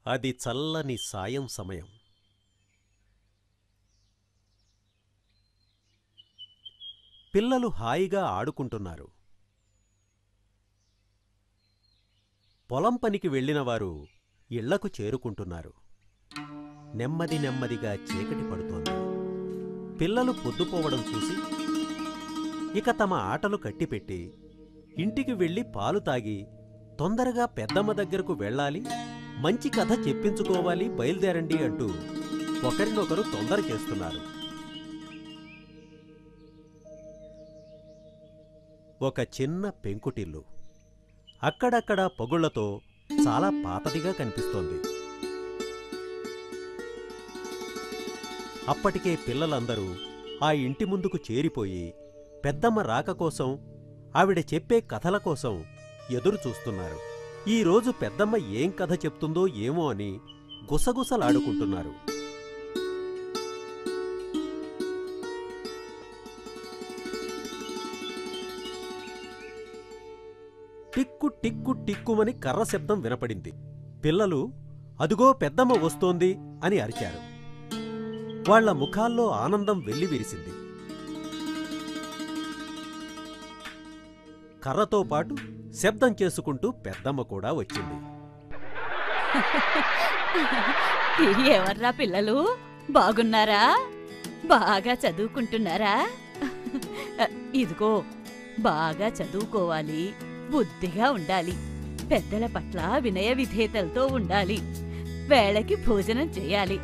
అది చల్లని సాయం సమయం. పిల్లలు హాయిగా ఆడుకుంటున్నారు. పొలం పనికి వెళ్ళినవారు ఇళ్లకు చేరుకుంటున్నారు. నెమ్మది నెమ్మదిగా చీకటి పడుతోంది. పిల్లలు పొద్దుపోవడం చూసి ఇక తమ ఆటలు కట్టిపెట్టి ఇంటికి వెళ్ళి పాలు తాగి తొందరగా పెద్దమ్మ దగ్గరకు వెళ్ళాలి, మంచి కథ చెప్పించుకోవాలి, బయలుదేరండి అంటూ ఒకరినొకరు తొందర చేస్తున్నారు. ఒక చిన్న పెంకుటిల్లు అక్కడక్కడ పొగుళ్లతో చాలా పాతదిగా కనిపిస్తోంది. అప్పటికే పిల్లలందరూ ఆ ఇంటి ముందుకు చేరిపోయి పెద్దమ్మ రాక కోసం, ఆవిడ చెప్పే కథల కోసం ఎదురు చూస్తున్నారు. ఈరోజు పెద్దమ్మ ఏం కథ చెప్తుందో ఏమో అని గుసగుసలాడుకుంటున్నారు. టిక్కు టిక్కు టిక్కుమని కర్ర శబ్దం వినపడింది. పిల్లలు అదుగో పెద్దమ్మ వస్తోంది అని అరిచారు. వాళ్ల ముఖాల్లో ఆనందం వెల్లివిరిసింది. కర్రతో పాటు శబ్దం చేసుకుంటూ పెద్దమ్మ కూడా వచ్చింది. ఎవర్రా పిల్లలు, బాగున్నారా? బాగా చదువుకుంటున్నారా? ఇదిగో, బాగా చదువుకోవాలి, బుద్ధిగా ఉండాలి, పెద్దల పట్ల వినయ విధేయతలతో ఉండాలి, వేళకి భోజనం చేయాలి.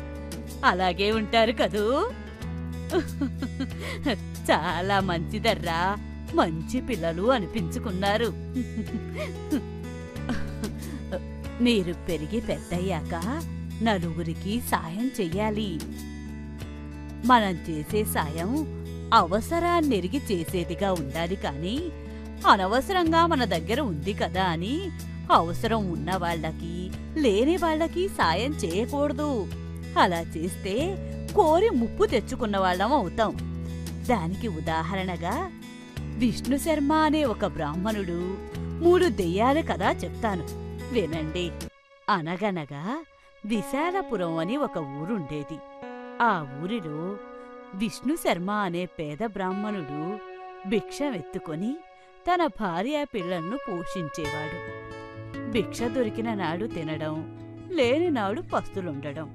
అలాగే ఉంటారు కదూ? చాలా మంచిదర్రా, మంచి పిల్లలు అనిపించుకున్నారు. మీరు పెరిగి పెద్దయ్యాక నలుగురికి సాయం చెయ్యాలి. మనం చేసే సాయం అవసరాన్నెరిగి చేసేదిగా ఉండాలి కాని అనవసరంగా మన దగ్గర ఉంది కదా అని అవసరం ఉన్నవాళ్లకి లేని వాళ్లకి సాయం చేయకూడదు. అలా చేస్తే కోరి ముప్పు తెచ్చుకున్న వాళ్ళం అవుతాం. దానికి ఉదాహరణగా విష్ణుశర్మ అనే ఒక బ్రాహ్మణుడు 3 దెయ్యాల కథ చెప్తాను, వినండి. అనగనగా విశాలపురం అని ఒక ఊరుండేది. ఆ ఊరిలో విష్ణుశర్మ అనే పేద బ్రాహ్మణుడు భిక్షమెత్తుకొని తన భార్యా పిల్లలను పోషించేవాడు. భిక్ష దొరికిన నాడు తినడం, లేని నాడు పస్తులుండడం,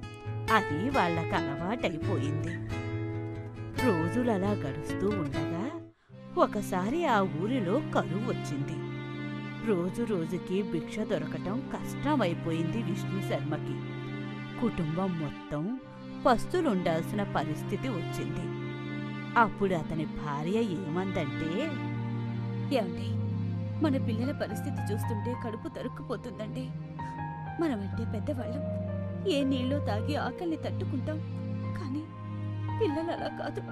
అది వాళ్లకు అలవాటైపోయింది. రోజులలా గడుస్తూ ఉండగా ఒకసారి ఆ ఊరిలో కరువు వచ్చింది. రోజు రోజుకి భిక్ష దొరకటం కష్టమైపోయింది విష్ణుశర్మకి. కుటుంబం మొత్తం పస్తులుండాల్సిన పరిస్థితి వచ్చింది. అప్పుడు అతని భార్య ఏమందంటే, ఏమండి, మన పిల్లల పరిస్థితి చూస్తుంటే కడుపు తరుక్కుపోతుందండి. మనమంటే పెద్దవాళ్ళం, ఏ నీళ్ళో తాగి ఆకలిని తట్టుకుంటాం. కానీ పిల్లలు అలా కాదు.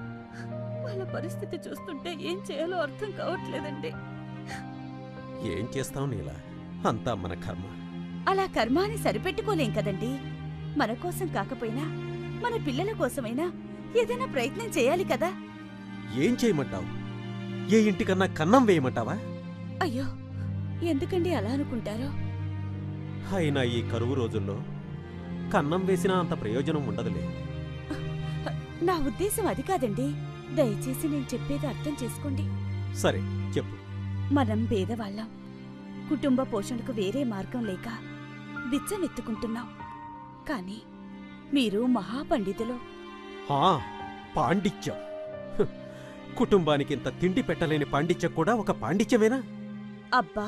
వాళ్ళ పరిస్థితి చూస్తుంటే ఏం చేయాలో అర్థం కావట్లేదండి. ఏం చేస్తాం నీలా, అంతా మన కర్మ. అలా కర్మాని సరిపెట్టుకోలేం కదండి. మన కోసం కాకపోయినా మన పిల్లల కోసమైనా ఏదైనా ప్రయత్నం చేయాలి కదా. ఏం చేయమంటావు? ఏ ఇంటికన్నా కన్నం వేయమంటావా? అయ్యో, ఎందుకండి అలా అనుకుంటారో? అయినా ఈ కరువు రోజుల్లో కన్నం వేసినా అంత ప్రయోజనం ఉండదులే. నా ఉద్దేశం అది కాదండి. దయచేసి నేను చెప్పేది అర్థం చేసుకోండి. సరే చెప్పు. మనం పేదవాళ్ళం, కుటుంబ పోషణకు వేరే మార్గం లేక బిచ్చమెత్తుకుంటున్నాం. కాని మీరు మహాపండితులు. పాండిత్యం? కుటుంబానికింత తిండి పెట్టలేని పాండిత్యం కూడా ఒక పాండిత్యమేనా? అబ్బా,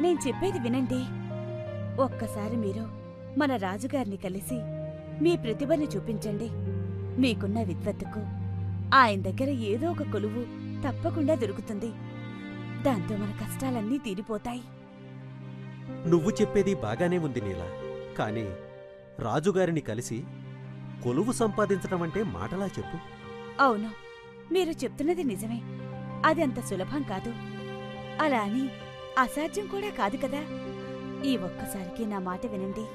నేను చెప్పేది వినండి. ఒక్కసారి మీరు మన రాజుగారిని కలిసి మీ ప్రతిభని చూపించండి. మీకున్న విద్వత్తుకు ఆయన దగ్గర ఏదో ఒక కొలువు తప్పకుండా దొరుకుతుంది. దాంతో మన కష్టాలన్నీ తీరిపోతాయి. నువ్వు చెప్పేది బాగానే ఉంది నీలా, కాని రాజుగారిని కలిసి కొలువు సంపాదించటమంటే మాటలా చెప్పు. అవును, మీరు చెప్తున్నది నిజమే. అది అంత సులభం కాదు. అలా అని అసాధ్యం కూడా కాదు కదా. ఈ ఒక్కసారికి నా మాట వినండి.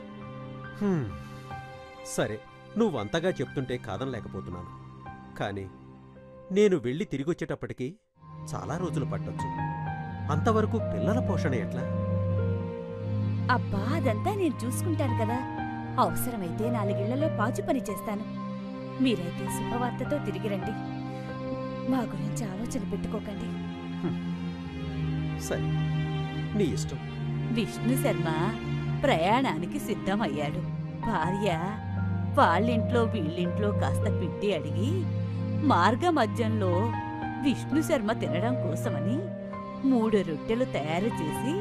సరే, నువ్వంతగా చెప్తుంటే కాదనలేకపోతున్నాను. కాని నేను వెళ్ళి తిరిగొచ్చేటప్పటికి చాలా రోజులు పట్టొచ్చు. అంతవరకు పిల్లల పోషణ ఎట్లా? అబ్బా, అదంతా నేను చూసుకుంటాను కదా. అవసరమైతే 4 ఇళ్లలో పాచి పని చేస్తాను. మీరైతే శుభవార్తతో తిరిగి రండి. మా గురించి ఆలోచన పెట్టుకోకండి. సరే, నీ ఇష్టం. విష్ణు శర్మ ప్రయాణానికి సిద్ధమయ్యాడు. భార్య వాళ్ళింట్లో వీళ్ళింట్లో కాస్త పిండి అడిగి మార్గమధ్యంలో విష్ణు శర్మ తినడం కోసమని 3 రొట్టెలు తయారు చేసి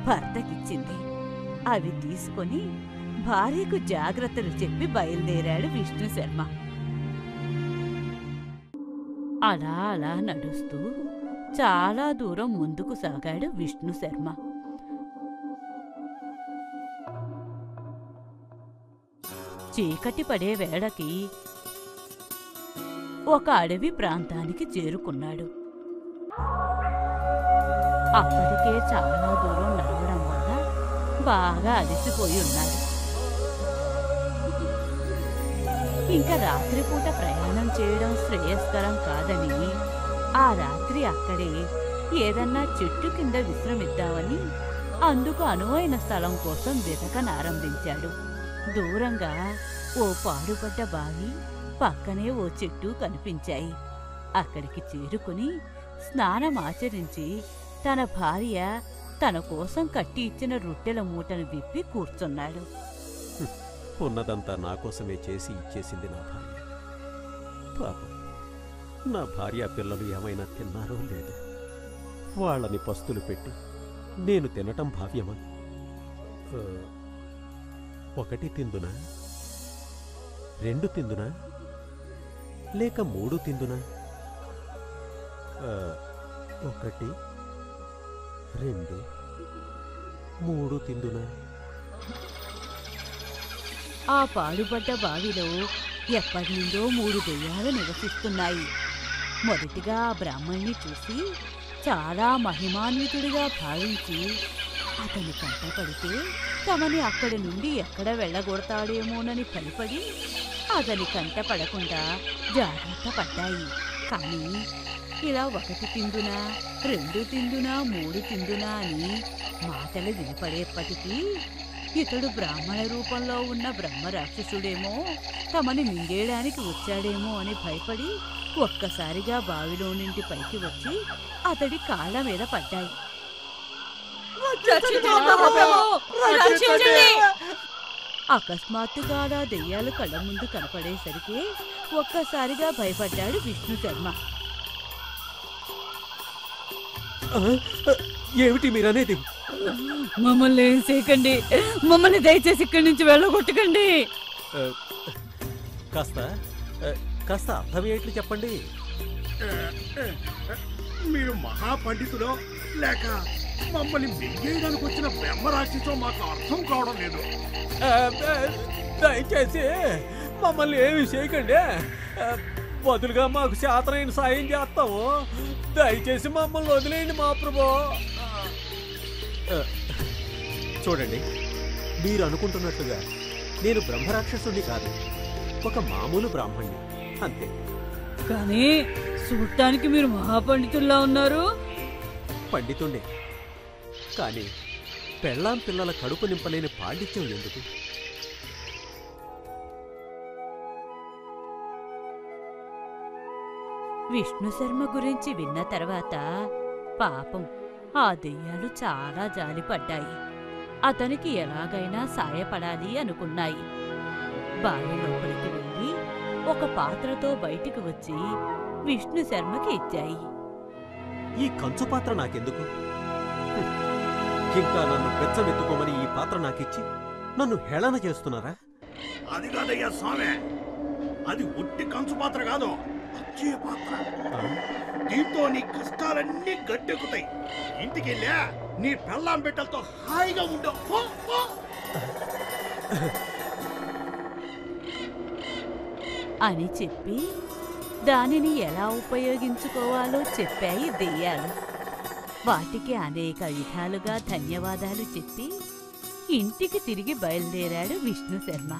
భర్తకిచ్చింది. అవి తీసుకొని భార్యకు జాగ్రత్తలు చెప్పి బయలుదేరాడు విష్ణు శర్మ. అలా అలా నడుస్తూ చాలా దూరం ముందుకు సాగాడు విష్ణు శర్మ. చీకటి పడే వేళకి ఒక అడవి ప్రాంతానికి చేరుకున్నాడు. అప్పటికే చాలా దూరం నడవడం వల్ల బాగా అలసిపోయి ఉన్నాడు. ఇంకా రాత్రిపూట ప్రయాణం చేయడం శ్రేయస్కరం కాదని ఆ రాత్రి అక్కడే ఏదన్నా చెట్టు కింద విశ్రమిద్దామని అందుకు అనువైన స్థలం కోసం వెతకనారంభించాడు. దూరంగా ఓ పాడుపడ్డ బావి, పక్కనే ఓ చెట్టు కనిపించాయి. అక్కడికి చేరుకుని స్నానమాచరించి తన భార్య తన కోసం కట్టి ఇచ్చిన రొట్టెల మూటను విప్పి కూర్చున్నాడు. ఉన్నదంతా నా కోసమే చేసి ఇచ్చేసింది నా భార్య. పాపం, నా భార్య పిల్లలు ఏమైనా తిన్నారో లేదో. వాళ్ళని పస్తులు పెట్టి నేను తినటం భావ్యమా? 1 తిందునా, 2 తిందునా, లేక 3 తిందునా? 1, 2, 3 తిందునా? ఆ పాడుపడ్డ బావిలో ఎప్పటినుండో 3 దెయ్యాలు నివసిస్తున్నాయి. మొదటిగా ఆ బ్రాహ్మణ్ణి చూసి చాలా మహిమాన్వితుడిగా భావించి అతని కంటపడితే తమని అక్కడి నుండి ఎక్కడ వెళ్ళగొడతాడేమోనని భయపడి అతని కంటపడకుండా జాగ్రత్త పడ్డాయి. కానీ ఇలా 1 తిందునా, 2 తిందునా, 3 తిందునా అని మాటలు వినపడేప్పటికీ ఇతడు బ్రాహ్మణ రూపంలో ఉన్న బ్రహ్మరాక్షసుడేమో, తమని మింగేయడానికి వచ్చాడేమో అని భయపడి ఒక్కసారిగా బావిలో నుండి పైకి వచ్చి అతడి కాళ్ళ మీద పడ్డాయి. అకస్మాత్తుగా అలా దెయ్యాలు కళ్ళ ముందు కనపడేసరికి ఒక్కసారిగా భయపడ్డాడు విష్ణు శర్మ. ఏమిటి మీరనేది? మమ్మల్ని ఏం చేయకండి, మమ్మల్ని దయచేసి ఇక్కడి నుంచి వెళ్ళగొట్టకండి. కాస్త అర్థమయ్యేట్లు చెప్పండి. మీరు మహాపండితులో లేక మమ్మల్ని మింగేయడానికి వచ్చిన బ్రహ్మరాక్షసో మాకు అర్థం కావడం లేదు. దయచేసి మమ్మల్ని ఏమి చేయకండి. బదులుగా మాకు శాతనైన సాయం చేస్తాము. దయచేసి మమ్మల్ని వదిలేయండి మా ప్రభు. చూడండి, మీరు అనుకుంటున్నట్లుగా నేను బ్రహ్మరాక్షసుని కాదు, ఒక మామూలు బ్రాహ్మణ్ణి అంతే. కానీ చూడటానికి మీరు మహాపండితుల్లా ఉన్నారు. పండితుండే, కానీ పెళ్ళాం పిల్లల కడుపు నింపలేని పాండిత్యం ఎందుకు? విష్ణు శర్మ గురించి విన్న తర్వాత పాపం ఆ దెయ్యాలు చాలా జాలిపడ్డాయి. అతనికి ఎలాగైనా సాయపడాలి అనుకున్నాయి. బావి లోపలికి వెళ్ళి ఒక పాత్రతో బయటికి వచ్చి విష్ణు శర్మకి ఇచ్చాయి. ఈ కంచు పాత్ర నాకెందుకు? ఇంకా నన్ను బెచ్చమెత్తుకోమని ఈ పాత్ర నాకిచ్చి నన్ను హేళన చేస్తున్నారా? అది కాదయ్యా స్వామి, అది ఒట్టి కంచు పాత్ర కాదు, అచ్చే పాత్ర. దీంతో నీ కష్టాలన్నీ గట్టెక్కుతాయి. ఇంటికెళ్ళా నీ పెళ్ళాం బిడ్డలతో హాయిగా ఉండవు అని చెప్పి దానిని ఎలా ఉపయోగించుకోవాలో చెప్పాయి దెయ్యాలు. వాటికి అనేక విధాలుగా ధన్యవాదాలు చెప్పి ఇంటికి తిరిగి బయలుదేరాడు విష్ణు శర్మ.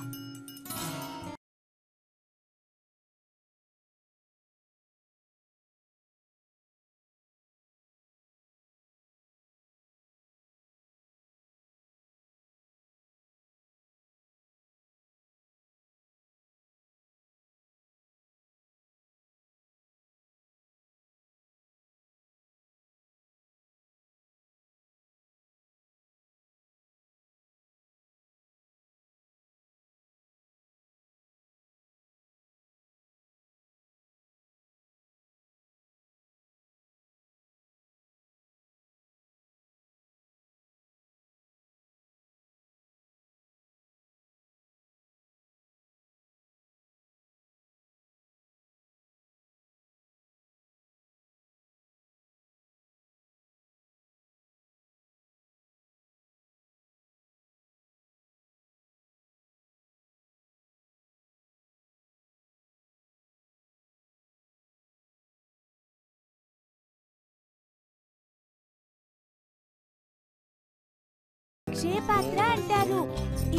అక్షయ పాత్ర అంటారు.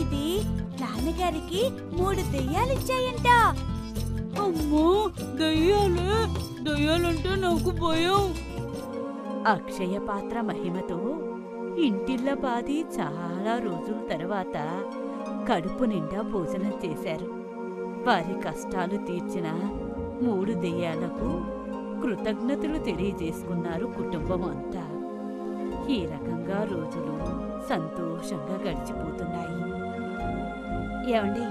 ఇది నాన్నగారికి 3 దెయ్యాలిచ్చాయంట. అమ్మో, దెయ్యాలంటే నాకు భయం. అక్షయ పాత్ర మహిమతో ఇంటిళ్ళ పాది చాలా రోజుల తర్వాత కడుపు నిండా భోజనం చేశారు. వారి కష్టాలు తీర్చిన 3 దెయ్యాలకు కృతజ్ఞతలు తెలియజేసుకున్నారు కుటుంబం అంతా. ఈ రకంగా రోజులు సంతోషంగా గడిచిపోతున్నాయి. ఏమండి?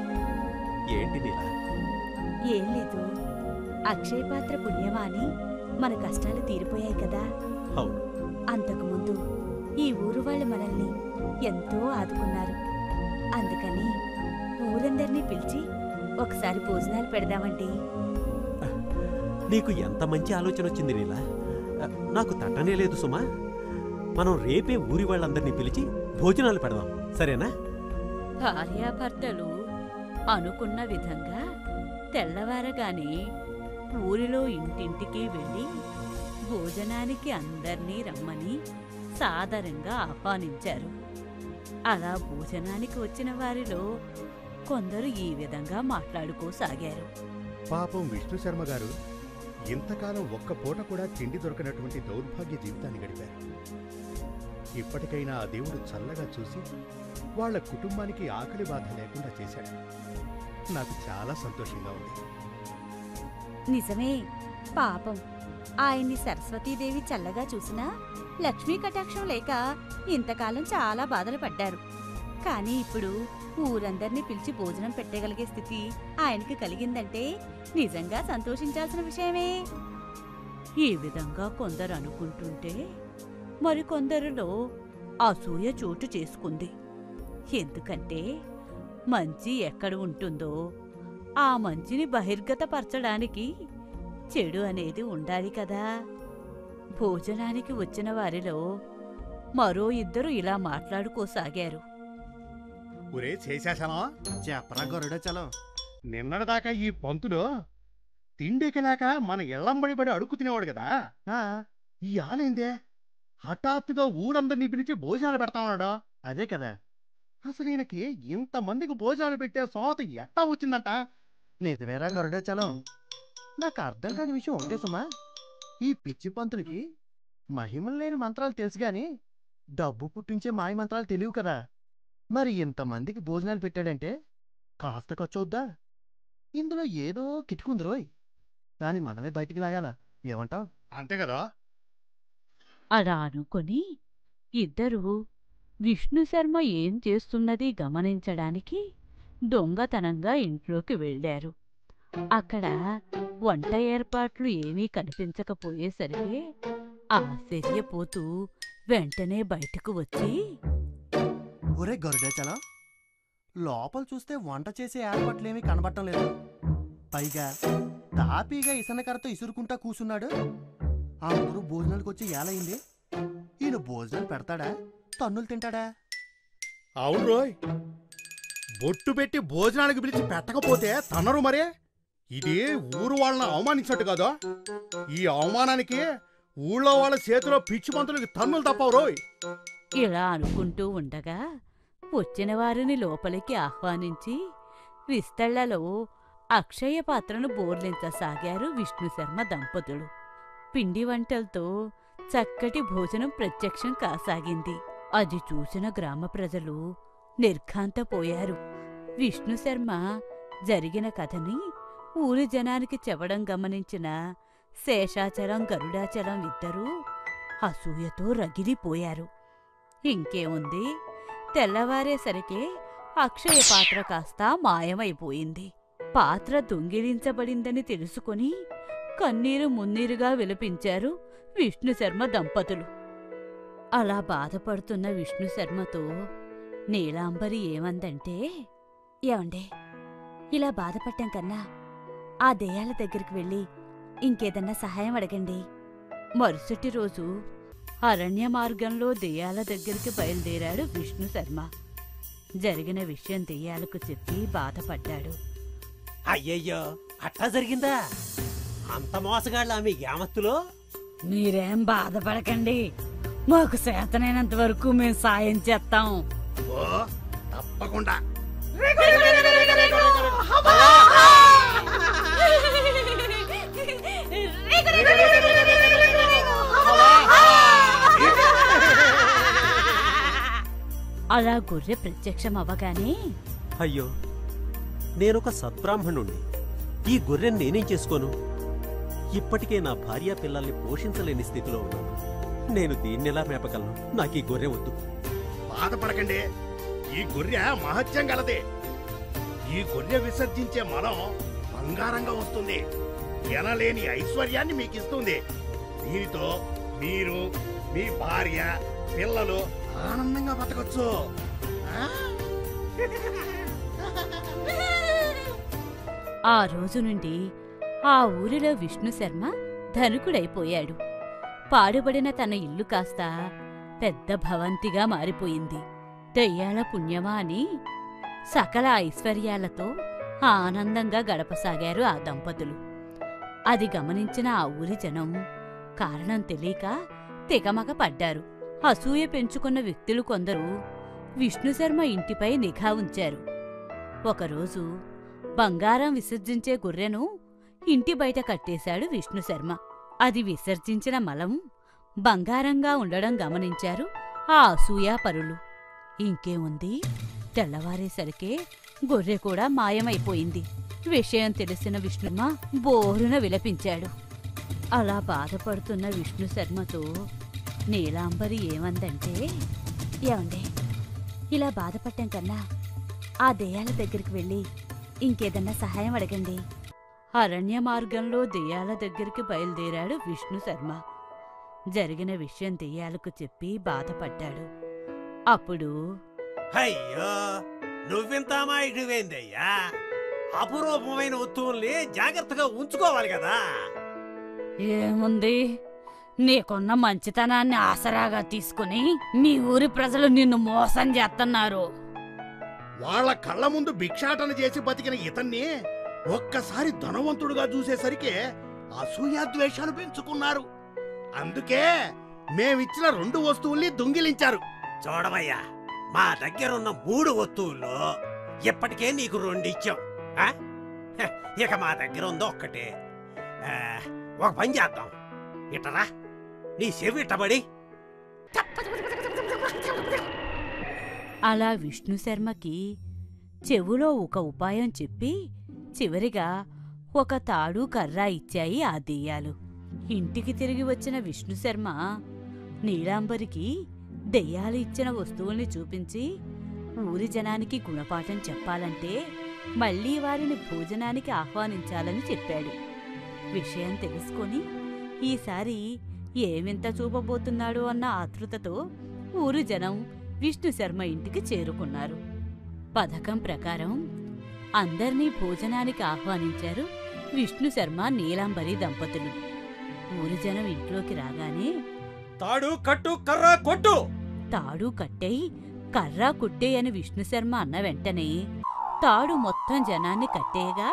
ఏంటి నీలా? ఏం లేదు, అక్షయ పాత్ర పుణ్యమా అని మన కష్టాలు తీరిపోయాయి కదా. అవును. అంతకుముందు ఈ ఊరు వాళ్ళు మనల్ని ఎంతో ఆదుకున్నారు. అందుకని ఊరందరినీ పిలిచి ఒకసారి భోజనాలు పెడదామండి. నీకు ఎంత మంచి ఆలోచన వచ్చింది నీలా. నాకు తట్టనే లేదు సుమా. మనం రేపే ఊరి వాళ్ళందరినీ పిలిచి భోజనాలు పెడదాం, సరేనా? భార్యాభర్తలు అనుకున్న విధంగా తెల్లవారగానే ఊరిలో ఇంటింటికి వెళ్ళి భోజనానికి అందర్నీ రమ్మని సాదరంగా ఆహ్వానించారు. అలా భోజనానికి వచ్చిన వారిలో కొందరు ఈ విధంగా మాట్లాడుకోసాగారు. పాపం విష్ణు శర్మ గారు ఇంతకాలం ఒక్క పూట కూడా తిండి దొరకనటువంటి దౌర్భాగ్య జీవితాన్ని గడిపారు. ఇప్పటికైనా ఆ దేవుడు చల్లగా చూసి వాళ్ల కుటుంబానికి ఆకలి బాధ లేకుండా చేశాడు. నాకు చాలా సంతోషంగా ఉంది. నిజమే. పాపం ఆయన్ని సరస్వతీదేవి చల్లగా చూసినా లక్ష్మీ కటాక్షం లేక ఇంతకాలం చాలా బాధలు పడ్డారు. కానీ ఇప్పుడు ఊరందర్నీ పిలిచి భోజనం పెట్టగలిగే స్థితి ఆయనకి కలిగిందంటే నిజంగా సంతోషించాల్సిన విషయమే. ఈ విధంగా కొందరు అనుకుంటుంటే మరికొందరిలో అసూయ చోటు చేసుకుంది. ఎందుకంటే మంచి ఎక్కడ ఉంటుందో ఆ మంచిని బహిర్గతపరచడానికి చెడు అనేది ఉండాలి కదా. భోజనానికి వచ్చిన వారిలో మరో 2 ఇలా మాట్లాడుకోసాగారు. ఒరే చేశాసనా, చెప్పరా గరుడాచలం. నిన్నటిదాకా ఈ పంతులో తిండికి లేక మన ఇళ్లంబడి పడి అడుక్కు తినేవాడు కదా. ఈ ఆలేందే హఠాత్తుగా ఊరందరినీ పిలిచి భోజనాలు పెడతామన్నాడు. అదే కదా, అసలు ఈయనకి ఇంతమందికి భోజనాలు పెట్టే సోత ఎట్టా వచ్చిందంట? నిజమేరా గరుడాచలం. నాకు అర్థం కాని విషయం ఒకటే సుమా. ఈ పిచ్చి పంతులకి మహిమలు లేని మంత్రాలు తెలుసు గాని డబ్బు పుట్టించే మాయ మంత్రాలు తెలియవు కదా. మరి ఇంతమందికి భోజనాలు పెట్టాడంటే కాస్త ఖర్చు అవుద్దా? ఇందులో ఏదో కిటుకుంది రోయ్. దాన్ని మనమే బయటికి లాగాల. ఏమంటావ్? అంతే కదా. అలా అనుకుని 2 విష్ణు శర్మ ఏం చేస్తున్నది గమనించడానికి దొంగతనంగా ఇంట్లోకి వెళ్ళారు. అక్కడ వంట ఏర్పాట్లు ఏమీ కనిపించకపోయేసరికి ఆశ్చర్యపోతూ వెంటనే బయటకు వచ్చి, ఒరే గరుడాచలం, లోపల చూస్తే వంట చేసే ఏర్పాట్లేమీ కనబడటం లేదు. పైగా తాపీగా ఇసనకరతో ఇసురుకుంటా కూసున్నాడు. అందరూ భోజనాలకు వచ్చి ఏలయింది. ఈయన భోజనాలు పెడతాడా, తన్నులు తింటాడా? అవును రోయ్, బొట్టు పెట్టి భోజనానికి పిలిచి పెట్టకపోతే తనరు మరే. ఇది ఊరు వాళ్ళని అవమానించినట్టు కాదా? ఈ అవమానానికి ఊళ్ళో వాళ్ళ చేతిలో పిచ్చి పంతులకి తన్నులు తప్పవు రోయ్. ఇలా అనుకుంటూ ఉండగా వచ్చిన వారిని లోపలికి ఆహ్వానించి విస్తళ్లలో అక్షయ పాత్రను బోర్లించసాగారు విష్ణు శర్మ దంపతులు. పిండి వంటలతో చక్కటి భోజనం ప్రత్యక్షం కాసాగింది. అది చూసిన గ్రామ ప్రజలు నిర్ఘాంతపోయారు. విష్ణు శర్మ జరిగిన కథని ఊరి జనానికి చెప్పడం గమనించిన శేషాచలం గరుడాచలం 2 అసూయతో రగిలిపోయారు. ఇంకేముంది, తెల్లవారేసరికే అక్షయ పాత్ర కాస్త మాయమైపోయింది. పాత్ర దొంగిలించబడిందని తెలుసుకుని కన్నీరు మున్నీరుగా విలపించారు విష్ణు శర్మ దంపతులు. అలా బాధపడుతున్న విష్ణు శర్మతో నీలాంబరి ఏమందంటే, ఏమండే, ఇలా బాధపడటం కన్నా ఆ దెయ్యాల దగ్గరికి వెళ్ళి ఇంకేదన్నా సహాయం అడగండి. మరుసటి రోజు అరణ్య మార్గంలో దెయ్యాల దగ్గరికి బయలుదేరాడు విష్ణు శర్మ. జరిగిన విషయం దెయ్యాలకు చెప్పి బాధపడ్డాడు. అయ్యయ్యో, అట్టా జరిగిందా? అంత మోసగాళ్ళ మీ గ్రామస్తులో? మీరేం బాధపడకండి, మాకు చేతనైనంత వరకు మేం సాయం చేస్తాం. ఓ తప్పకుండా. అలా గొర్రె ప్రత్యక్షం అవ్వగానే, అయ్యో, నేనొక సద్బ్రాహ్మణుణ్ణి. ఈ గొర్రెని నేనేం చేసుకోను? ఇప్పటికే నా భార్యా పిల్లల్ని పోషించలేని స్థితిలో ఉన్నాను. నేను దీన్నెలా మేపగలను? నాకీ గొర్రె వద్దు. బాధపడకండి, ఈ గొర్రె మహత్యం గలదే. ఈ గొర్రె విసర్జించే మలం బంగారంగా వస్తుంది. ఎనలేని ఐశ్వర్యాన్ని మీకు ఇస్తుంది. దీనితో మీరు, మీ భార్య, పిల్లలు ఆనందంగా బతకొచ్చు. ఆ రోజు నుండి ఆ ఊరిలో విష్ణు శర్మ ధనికుడైపోయాడు. పాడుబడిన తన ఇల్లు కాస్త పెద్ద భవంతిగా మారిపోయింది. దెయ్యాల పుణ్యమా అని సకల ఐశ్వర్యాలతో ఆనందంగా గడపసాగారు ఆ దంపతులు. అది గమనించిన ఆ ఊరి జనం కారణం తెలియక తెగమగ పడ్డారు. అసూయ పెంచుకున్న వ్యక్తులు కొందరు విష్ణుశర్మ ఇంటిపై నిఘా ఉంచారు. ఒకరోజు బంగారం విసర్జించే గొర్రెను ఇంటి బయట కట్టేశాడు విష్ణుశర్మ. అది విసర్జించిన మలం బంగారంగా ఉండడం గమనించారు ఆ అసూయాపరులు. ఇంకేముంది, తెల్లవారేసరికే గొర్రె కూడా మాయమైపోయింది. విషయం తెలిసిన విష్ణుశర్మ బోరున విలపించాడు. అలా బాధపడుతున్న విష్ణుశర్మతో నీలాంబరి ఏమందంటే, ఏమండి, ఇలా బాధపడటం కన్నా ఆ దెయ్యాల దగ్గరికి వెళ్ళి ఇంకేదన్నా సహాయం అడగండి. అరణ్య మార్గంలో దెయ్యాల దగ్గరికి బయలుదేరాడు విష్ణుశర్మ. జరిగిన విషయం దెయ్యాలకు చెప్పి బాధపడ్డాడు. అప్పుడు, అయ్యో, నువ్వింత అమాయకుడివేందయ్యా? అపురూపమైన వస్తువుల్ని జాగ్రత్తగా ఉంచుకోవాలి కదా. ఏముంది, నీకున్న మంచితనాన్ని ఆసరాగా తీసుకుని మీ ఊరి ప్రజలు నిన్ను మోసం చేస్తున్నారు. వాళ్ళ కళ్ళ ముందు భిక్షాటన చేసి బతికిన ఇతన్ని ఒక్కసారి ధనవంతుడుగా చూసేసరికి అసూయాద్వేషాలు పెంచుకున్నారు. అందుకే మేమిచ్చిన 2 వస్తువుల్ని దొంగిలించారు. చూడవయ్యా, మా దగ్గరున్న 3 వస్తువుల్లో ఇప్పటికే నీకు 2 ఇచ్చాం. ఇక మా దగ్గర ఉందో ఒక్కటే. ఒక పని చేద్దాం, ఇటరా, నీ చెవి ఇట్టబడి. అలా విష్ణుశర్మకి చెవులో ఒక ఉపాయం చెప్పి చివరిగా ఒక తాడు కర్ర ఇచ్చాయి ఆ దెయ్యాలు. ఇంటికి తిరిగి వచ్చిన విష్ణుశర్మ నీలాంబరికి దెయ్యాలు ఇచ్చిన వస్తువుల్ని చూపించి, ఊరి జనానికి గుణపాఠం చెప్పాలంటే మళ్లీ వారిని భోజనానికి ఆహ్వానించాలని చెప్పాడు. విషయం తెలుసుకొని ఈసారి ఏమింత చూపబోతున్నాడు అన్న ఆతృతతో ఊరు జనం విష్ణుశర్మ ఇంటికి చేరుకున్నారు. పథకం ప్రకారం అందర్నీ భోజనానికి ఆహ్వానించారు విష్ణుశర్మ, నీలాంబరి దంపతులు. ఊరి జనం ఇంట్లోకి రాగానే, తాడు కట్టు, కర్ర కొట్టు. తాడు కట్టేయ్, కర్రా కుట్టేయ్ అని విష్ణుశర్మ అన్న వెంటనే తాడు మొత్తం జనాన్ని కట్టేయగా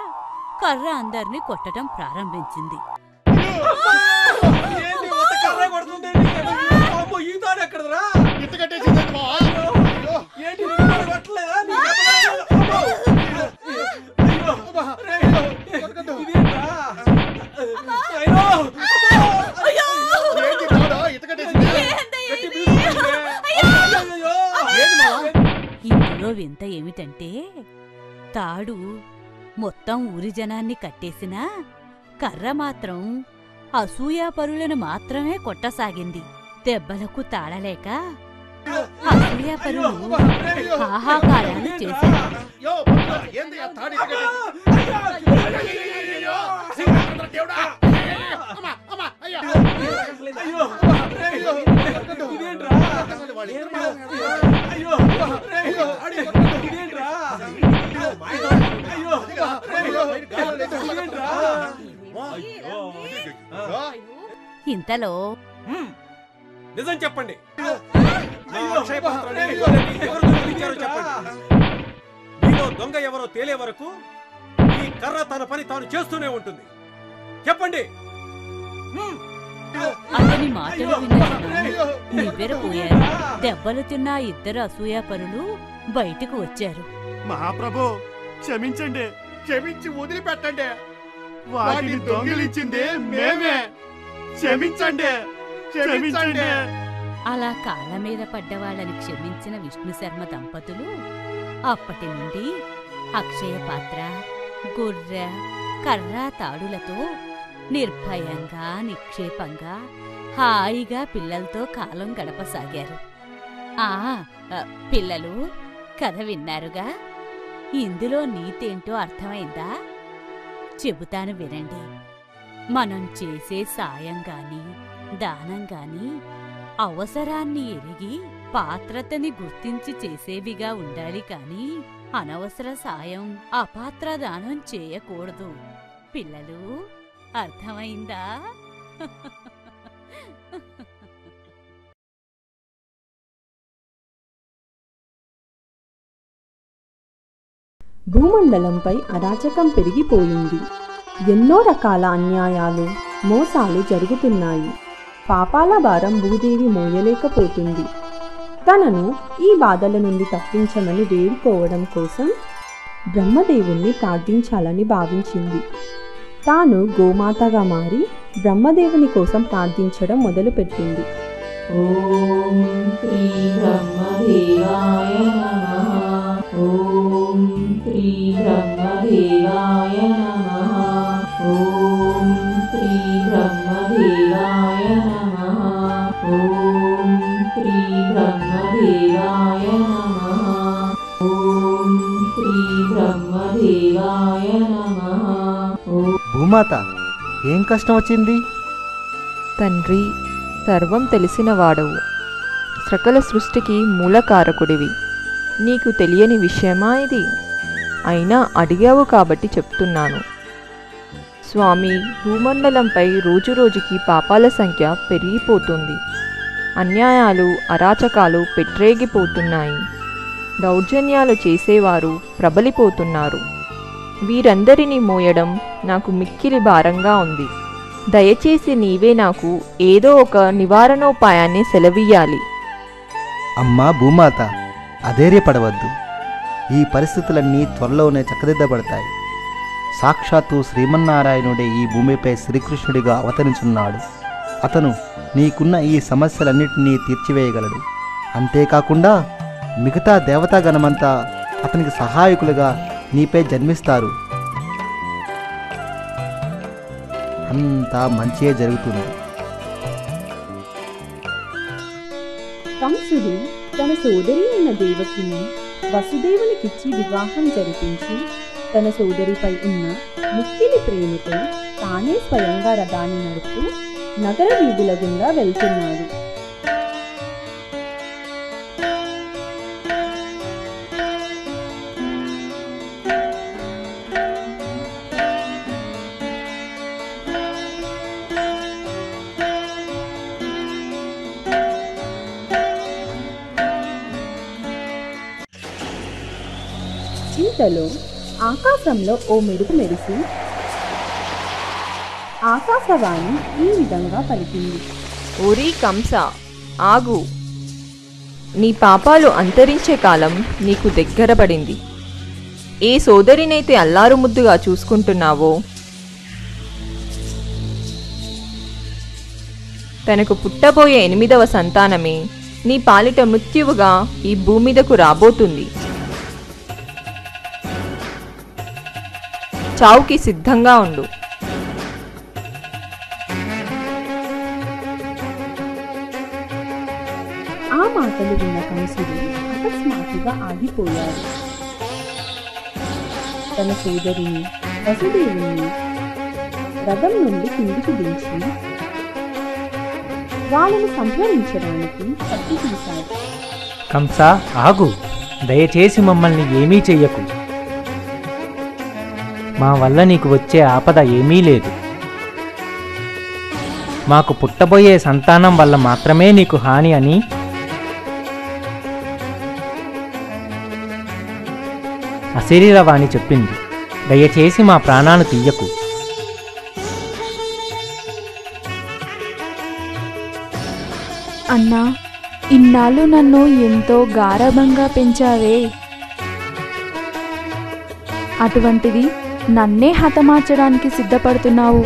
కర్ర అందర్నీ కొట్టడం ప్రారంభించింది. ఇందులో వింత ఏమిటంటే, తాడు మొత్తం ఊరి జనాన్ని కట్టేసినా కర్ర మాత్రం అసూయాపరులను మాత్రమే కొట్టసాగింది. దెబ్బలకు తాళలేక అసూయాపరులు హాహాకారాలు చేశారు. ఇంతలో, నిజం చెప్పండి, మీలో దొంగ ఎవరో తేలే వరకు ఈ కర్ర తన పని తాను చేస్తూనే ఉంటుంది. చెప్పండి. అతని మాటలు విన్న నివ్వెరపోయారు. దెబ్బలు తిన్న ఇద్దరు అసూయాపరులు బయటకు వచ్చారు. మహాప్రభు క్షమించండి, క్షమించి వదిలిపెట్టండి. వాటిని దొంగిలించింది మేమే. క్షమించండి, క్షమించండి. అలా కాళ్ళ మీద పడ్డ వాళ్ళని క్షమించిన విష్ణుశర్మ దంపతులు అప్పటి నుండి అక్షయ పాత్ర, గొర్రె, కర్ర తాడులతో నిర్భయంగా నిక్షేపంగా హాయిగా పిల్లలతో కాలం గడపసాగారు. పిల్లలు, కథ విన్నారుగా? ఇందులో నీతేంటో అర్థమైందా? చెబుతాను వినండి. మనం చేసే సాయంగాని దానంగాని అవసరాన్ని ఎరిగి పాత్రతని గుర్తించి చేసేవిగా ఉండాలి కాని అనవసర సాయం, అపాత్ర దానం చేయకూడదు. పిల్లలు, అర్థమైందా? భూమండలంపై అరాచకం పెరిగిపోయింది. ఎన్నో రకాల అన్యాయాలు, మోసాలు జరుగుతున్నాయి. పాపాల భారం భూదేవి మోయలేకపోతుంది. తనను ఈ బాధల నుండి తప్పించమని వేడుకోవడం కోసం బ్రహ్మదేవుణ్ణి ప్రార్థించాలని భావించింది. తాను గోమాతగా మారి బ్రహ్మదేవుని కోసం ప్రార్థించడం మొదలుపెట్టింది. ఓం శ్రీ బ్రహ్మదేవాయ నమః. ఓం శ్రీ బ్రహ్మదేవాయ నమః. ఓం శ్రీ బ్రహ్మదేవాయ నమః. ఓం శ్రీ బ్రహ్మదేవాయ నమః. ఓం శ్రీ బ్రహ్మదేవాయ నమః. భూమాత, ఏం కష్టం వచ్చింది? తండ్రి, సర్వం తెలిసినవాడవు, సకల సృష్టికి మూలకారకుడివి. నీకు తెలియని విషయమా ఇది? అయినా అడిగావు కాబట్టి చెప్తున్నాను. స్వామి, భూమండలంపై రోజురోజుకి పాపాల సంఖ్య పెరిగిపోతుంది. అన్యాయాలు, అరాచకాలు పెట్టరేగిపోతున్నాయి. దౌర్జన్యాలు చేసేవారు ప్రబలిపోతున్నారు. వీరందరినీ మోయడం నాకు మిక్కిలి భారంగా ఉంది. దయచేసి నీవే నాకు ఏదో ఒక నివారణోపాయాన్ని సెలవీయాలి. అమ్మా భూమాత, అధైర్యపడవద్దు. ఈ పరిస్థితులన్నీ త్వరలోనే చక్కదిద్దబడతాయి. సాక్షాత్తు శ్రీమన్నారాయణుడే ఈ భూమిపై శ్రీకృష్ణుడిగా అవతరించున్నాడు. అతను నీకున్న ఈ సమస్యలన్నింటినీ తీర్చివేయగలడు. అంతేకాకుండా మిగతా దేవతాగణమంతా అతనికి సహాయకులుగా నీపై జన్మిస్తారు. అంతా మంచిగా జరుగుతుంది. కంసుడు తన సోదరి అయిన దేవకిని వసుదేవునికిచ్చి వివాహం జరిపించి తన సోదరిపై ఉన్న మిక్కిలి ప్రేమతో తానే స్వయంగా రథాన్ని నడుపుతూ నగర వీధుల గుండా వెళ్తున్నాడు. ఇంతలో ఆకాశంలో ఓ మెరుపు మెరిసి ఆకాశవాణి ఈ విధంగా పలికింది. ఓరీ కంస, ఆగు! నీ పాపాలు అంతరించే కాలం నీకు దగ్గర పడింది. ఏ సోదరినైతే అల్లారు ముద్దుగా చూసుకుంటున్నావో, తనకు పుట్టబోయే 8వ సంతానమే నీ పాలిట మృత్యువుగా ఈ భూమిదకు రాబోతుంది. చావుకి సిద్ధంగా ఉండు. ఆ మాటలు విన్న కంసుడు అకస్మాత్తుగా ఆగిపోయాడు. తన సోదరిని వసుదేవుని రథం నుండి కిందికి దించి వాళ్ళని సంహరించడానికి కత్తి తీశాడు. కంస, ఆగు! దయచేసి మమ్మల్ని ఏమీ చెయ్యకు. మా వల్ల నీకు వచ్చే ఆపద ఏమీ లేదు. మాకు పుట్టబోయే సంతానం వల్ల మాత్రమే నీకు హాని అని అశరీరవాణి చెప్పింది. దయచేసి మా ప్రాణాలు తీయకు. అన్నా, ఇన్నాళ్ళు నన్ను ఎంతో గారాబంగా పెంచావే, అటువంటిది నన్నే హతమార్చడానికి సిద్ధపడుతున్నావు.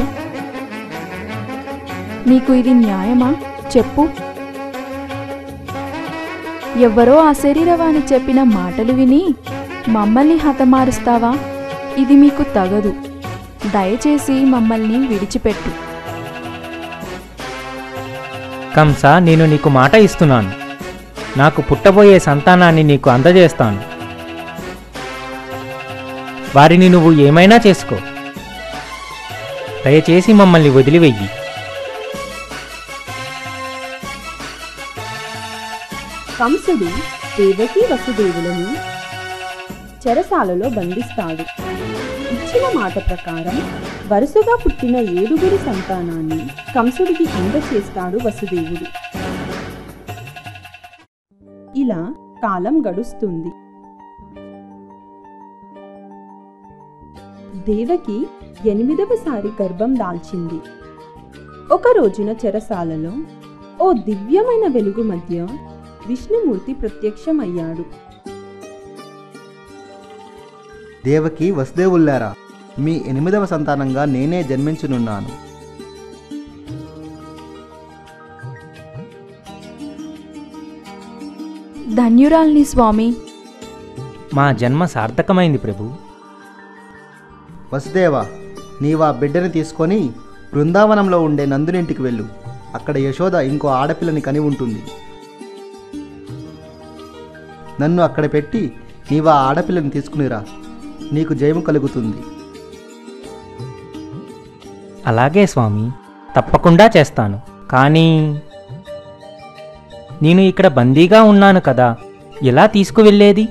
నీకు ఇది న్యాయమా? చెప్పు. ఎవ్వరో అశరీరవాణి చెప్పిన మాటలు విని మమ్మల్ని హతమారుస్తావా? ఇది మీకు తగదు. దయచేసి మమ్మల్ని విడిచిపెట్టు. కంస, నేను నీకు మాట ఇస్తున్నాను. నాకు పుట్టబోయే సంతానాన్ని నీకు అందజేస్తాను. వారిని నువ్వు ఏమైనా చేసుకో. దయచేసి మమ్మల్ని వదిలివెయ్యి. కంసుడు దేవకీ వసుదేవులను చెరసాలలో బంధిస్తాడు. ఇచ్చిన మాట ప్రకారం వరుసగా పుట్టిన 7 సంతానాన్ని కంసుడికి అందచేస్తాడు వసుదేవుడు. ఇలా కాలం గడుస్తుంది. దేవకి 8వసారి గర్భం దాల్చింది. ఒక రోజున చెరసాలలో ఓ దివ్యమైన వెలుగు మధ్య విష్ణుమూర్తి ప్రత్యక్షమయ్యాడు. దేవకి వసుదేవుల్లారా, మీ 8వ సంతానంగా నేనే జన్మించనున్నాను. ధన్యురాల్ని స్వామి. మా జన్మ సార్థకమైంది ప్రభు. వసుదేవ, నీవా బిడ్డని తీసుకొని బృందావనంలో ఉండే నందునింటికి వెళ్ళు. అక్కడ యశోద ఇంకో ఆడపిల్లని కని ఉంటుంది. నన్ను అక్కడ పెట్టి నీవా ఆడపిల్లని తీసుకునిరా. నీకు జయము కలుగుతుంది. అలాగే స్వామి, తప్పకుండా చేస్తాను. కానీ నేను ఇక్కడ బందీగా ఉన్నాను కదా, ఎలా తీసుకువెళ్ళేది?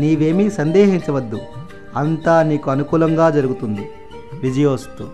నీవేమీ సందేహించవద్దు. అంతా నీకు అనుకూలంగా జరుగుతుంది. విజయోస్తు.